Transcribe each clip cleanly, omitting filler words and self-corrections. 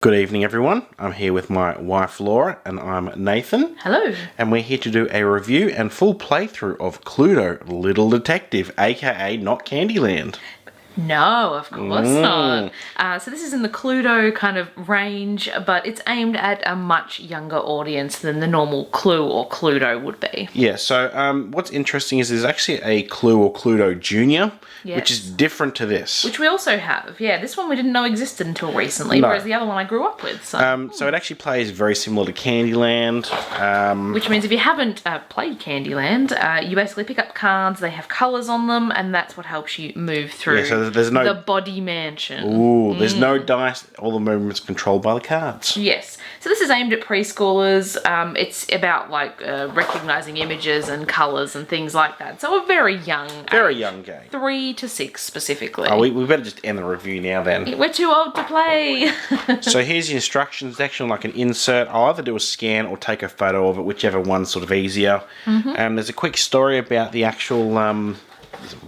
Good evening, everyone. I'm here with my wife, Laura, and I'm Nathan. Hello. And we're here to do a review and full playthrough of Cluedo, Little Detective, aka not Candyland. No, of course not. So this is in the Cluedo kind of range, but it's aimed at a much younger audience than the normal Clue or Cluedo would be. Yeah, so what's interesting is there's actually a Clue or Cluedo Junior, which is different to this. Which we also have. Yeah, this one we didn't know existed until recently, whereas the other one I grew up with. So it actually plays very similar to Candyland. Which means if you haven't played Candyland, you basically pick up cards, they have colours on them, and that's what helps you move through. Yeah, so there's no... the body mansion. Ooh, there's no dice. All the movements controlled by the cards. Yes. So this is aimed at preschoolers. It's about like recognising images and colours and things like that. So a very young Young game. 3 to 6 specifically. Oh, we better just end the review now then. We're too old to play. So here's the instructions. It's actually like an insert. I'll either do a scan or take a photo of it, whichever one's sort of easier. There's a quick story about the actual...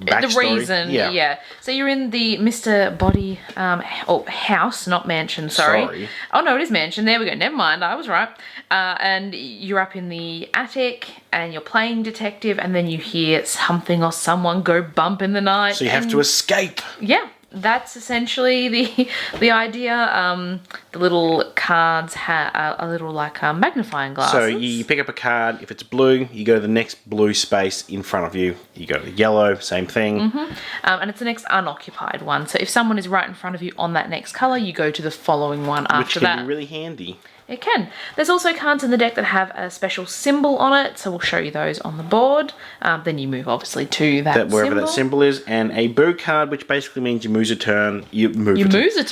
the reason, yeah. So you're in the Mr. Body house, not mansion, sorry. Oh, no, it is mansion. There we go. Never mind. I was right. And you're up in the attic and you're playing detective and then you hear something or someone go bump in the night. So you have to escape. Yeah. That's essentially the idea. The little cards have a little like magnifying glasses. So you pick up a card. If it's blue, you go to the next blue space in front of you. You go to yellow, same thing. And it's the next unoccupied one. So if someone is right in front of you on that next colour, you go to the following one after that. Which can be really handy. It can. There's also cards in the deck that have a special symbol on it, so we'll show you those on the board. Then you move obviously to that wherever symbol. that symbol is, and a boo card, which basically means you lose a turn. You lose a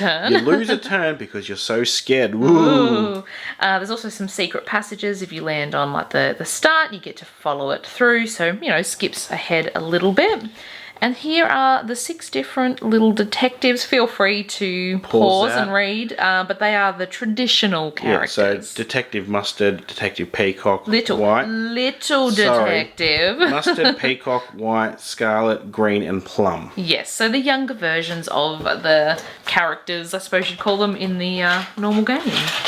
turn because you're so scared. Ooh. There's also some secret passages. If you land on like the start, you get to follow it through. So skips ahead a little bit. And here are the 6 different little detectives. Feel free to pause and read, but they are the traditional characters. Yeah, so Detective Mustard, Detective Peacock, White. Little Detective. Mustard, Peacock, White, Scarlet, Green, and Plum. Yes, so the younger versions of the characters, I suppose you'd call them, in the normal game.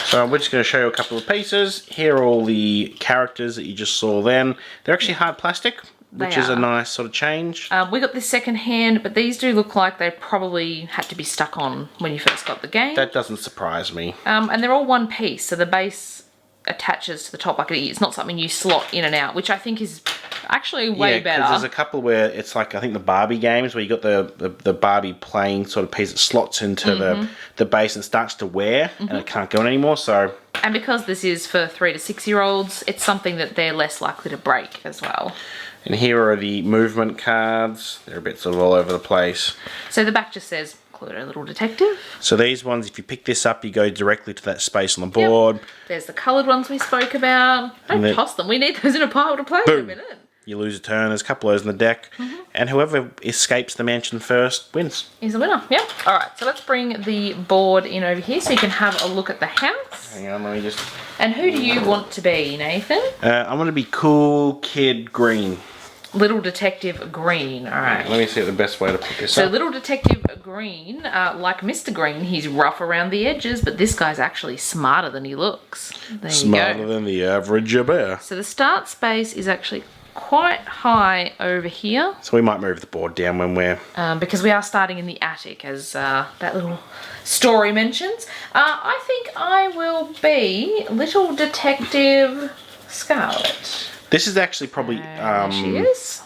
So we're just going to show you a couple of pieces. Here are all the characters that you just saw then. They're actually hard plastic, which is a nice sort of change. We got this second hand, but these do look like they probably had to be stuck on when you first got the game. That doesn't surprise me. And they're all one piece, so the base attaches to the top. Like it's not something you slot in and out, which I think is actually way better. There's a couple where it's like, I think the Barbie games where you got the Barbie playing sort of piece that slots into the base and starts to wear and it can't go on anymore, so... And because this is for 3 to 6 year olds, it's something that they're less likely to break as well. And here are the movement cards. They're a bit sort of all over the place. So the back just says, Cluedo Little Detective. So these ones, if you pick this up, you go directly to that space on the board. Yep. There's the coloured ones we spoke about. Don't toss them. We need those in a pile to play in a minute. You lose a turn. There's a couple of those in the deck. And whoever escapes the mansion first wins. Is the winner, yeah. All right, so let's bring the board in over here so you can have a look at the house. Hang on, let me just... And who do you want to be, Nathan? I'm going to be Cool Kid Green. Little Detective Green, all right. Let me see the best way to put this up. So Little Detective Green, like Mr. Green, he's rough around the edges, but this guy's actually smarter than he looks. There you go. Smarter than the average bear. So the start space is actually quite high over here. So we might move the board down when we're... because we are starting in the attic, as that little story mentions. I think I will be Little Detective Scarlet. This is actually probably... she is.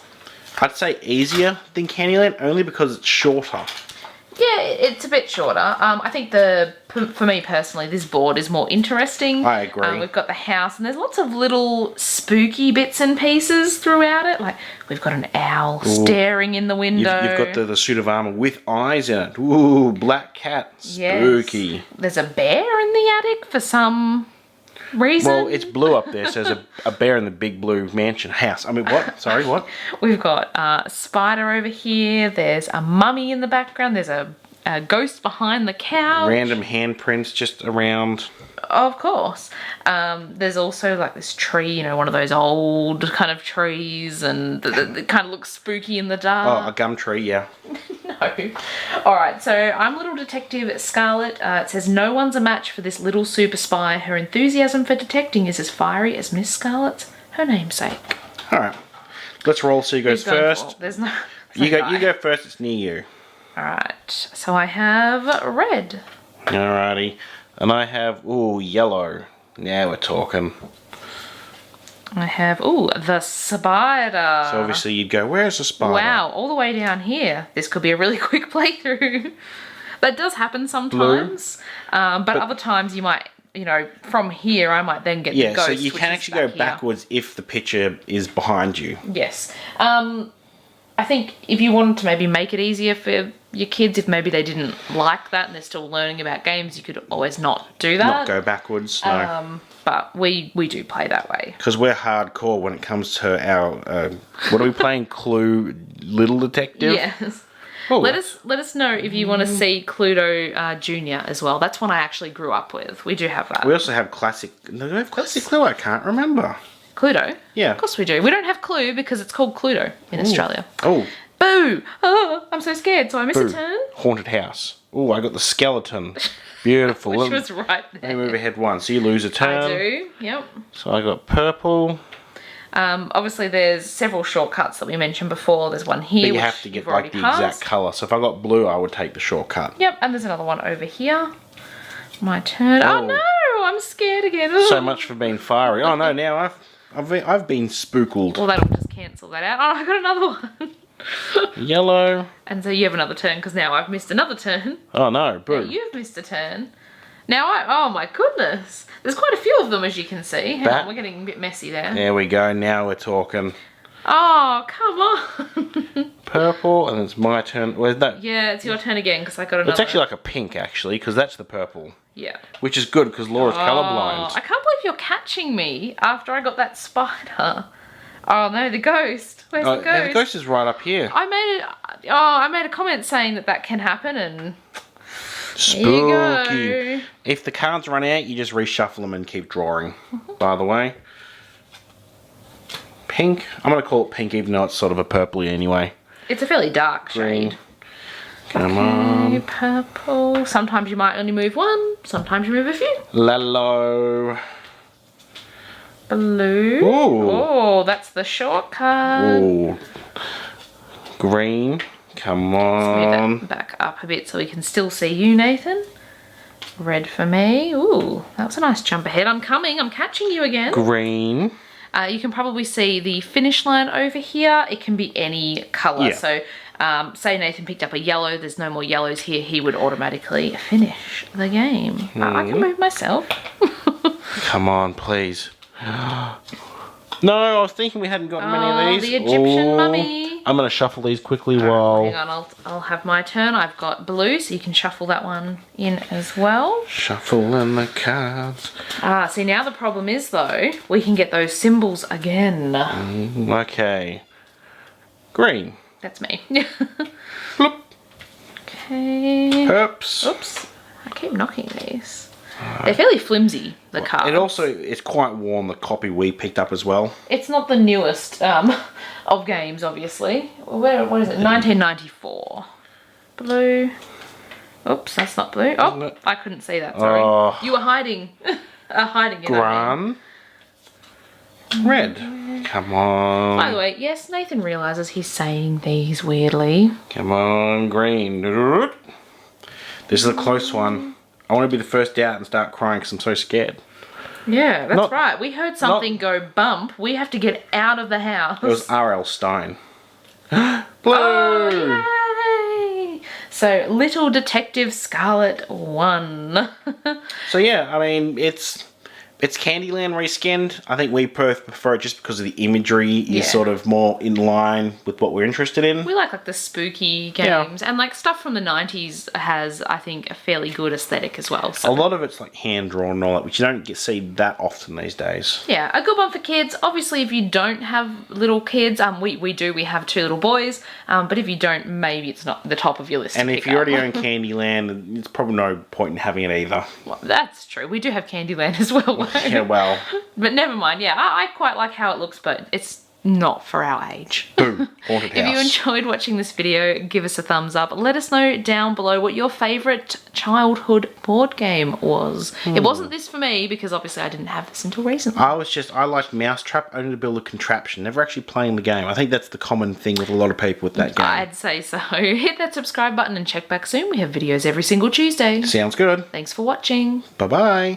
I'd say easier than Candyland, only because it's shorter. Yeah, it's a bit shorter. I think for me personally, this board is more interesting. I agree. We've got the house, and there's lots of little spooky bits and pieces throughout it. Like, we've got an owl staring in the window. You've got the suit of armour with eyes in it. Ooh, black cat. Spooky. Yes. There's a bear in the attic for some reason. Well, it's blue up there, so there's a bear in the big blue mansion house. I mean, what? Sorry, what? We've got a spider over here. There's a mummy in the background. There's a ghost behind the couch. Random handprints just around. Of course. There's also like this tree, one of those old kind of trees, and that kind of looks spooky in the dark. Oh, a gum tree, yeah. No, No. All right, so I'm Little Detective Scarlet. It says, no one's a match for this little super spy. Her enthusiasm for detecting is as fiery as Miss Scarlet's, her namesake. All right. Let's roll. So you goes first. There's no... You go first. It's near you. All right. So I have red. Alrighty. And I have, yellow. Now we're talking. I have, the spider. So obviously you'd go, where's the spider? Wow, all the way down here. This could be a really quick playthrough. That does happen sometimes. But other times you might, from here I might then get the ghost. Yeah, so you can actually go backwards if the picture is behind you. Yes. I think if you wanted to maybe make it easier for your kids, if maybe they didn't like that and they're still learning about games, you could always not do that. Not go backwards, no. But we do play that way. Because we're hardcore when it comes to our, what are we playing? Clue Little Detective? Yes. Oh, let us know if you want to see Cluedo Junior as well. That's one I actually grew up with. We do have that. We also have classic. Do we have classic Clue? I can't remember. Cluedo? Yeah. Of course we do. We don't have Clue because it's called Cluedo in Australia. Oh. Boo! Oh, I'm so scared. So I missed a turn. Haunted house. Oh, I got the skeleton. Beautiful. Which was right there. Let me move ahead one. So you lose a turn. I do, yep. So I got purple. Obviously there's several shortcuts that we mentioned before. There's one here. But you have to get like the exact colour. So if I got blue, I would take the shortcut. Yep, and there's another one over here. My turn. Oh no! I'm scared again. So much for being fiery. Oh no! Now I've been spooked. Well, that'll just cancel that out. Oh, I got another one. Yellow. And so you have another turn because now I've missed another turn. Oh no! Boo. Now you've missed a turn. Now oh my goodness! There's quite a few of them as you can see. Hang on, we're getting a bit messy there. There we go. Now we're talking. Oh, come on. Purple, and it's my turn. Where's that? Yeah, it's your turn again because I got another. It's actually like a pink, actually, because that's the purple. Yeah. Which is good because Laura's colourblind. I can't believe you're catching me after I got that spider. Oh no, the ghost. Where's the ghost? Yeah, the ghost is right up here. I made a comment saying that can happen, and spooky. There you go. If the cards run out, you just reshuffle them and keep drawing. By the way. Pink. I'm going to call it pink even though it's sort of a purpley anyway. It's a fairly dark shade. Come on. Purple. Sometimes you might only move one. Sometimes you move a few. Yellow. Blue. Ooh. Oh, that's the shortcut. Ooh. Green. Come on. Let's move that back up a bit so we can still see you, Nathan. Red for me. Ooh, that was a nice jump ahead. I'm coming. I'm catching you again. Green. You can probably see the finish line over here. It can be any colour. Yeah. So, say Nathan picked up a yellow. There's no more yellows here. He would automatically finish the game. I can move myself. Come on, please. No, I was thinking we hadn't gotten many of these. The Egyptian mummy. I'm going to shuffle these quickly while... Hang on, I'll have my turn. I've got blue, so you can shuffle that one in as well. Shuffling the cards. See, now the problem is, though, we can get those symbols again. Okay. Green. That's me. Bloop. Okay. Oops. Oops. I keep knocking these. They're fairly flimsy, the cards. It also is quite warm, the copy we picked up as well. It's not the newest of games, obviously. What is it? 1994. Blue. Oops, that's not blue. Oh, I couldn't see that, sorry. You were hiding. Hiding it. Gran. Red. Come on. By the way, yes, Nathan realises he's saying these weirdly. Come on, green. This is a close one. I want to be the first out and start crying because I'm so scared. Yeah, that's right. We heard something go bump. We have to get out of the house. It was R.L. Stein. Blue! Oh, yay! So, Little Detective Scarlet 1. So yeah, I mean, it's Candyland reskinned. I think we prefer it just because of the imagery is sort of more in line with what we're interested in. We like the spooky games, and like stuff from the 90s has, I think, a fairly good aesthetic as well. So. A lot of it's like hand drawn and all that, which you don't see that often these days. Yeah, a good one for kids. Obviously, if you don't have little kids, we have 2 little boys, but if you don't, maybe it's not the top of your list. And if you already own Candyland, it's probably no point in having it either. Well, that's true. We do have Candyland as well. Yeah, well. But never mind, yeah. I quite like how it looks, but it's not for our age. Boom. Haunted house. If you enjoyed watching this video, give us a thumbs up. Let us know down below what your favourite childhood board game was. It wasn't this for me because obviously I didn't have this until recently. I liked Mousetrap only to build a contraption, never actually playing the game. I think that's the common thing with a lot of people with that game. I'd say so. Hit that subscribe button and check back soon. We have videos every single Tuesday. Sounds good. Thanks for watching. Bye-bye.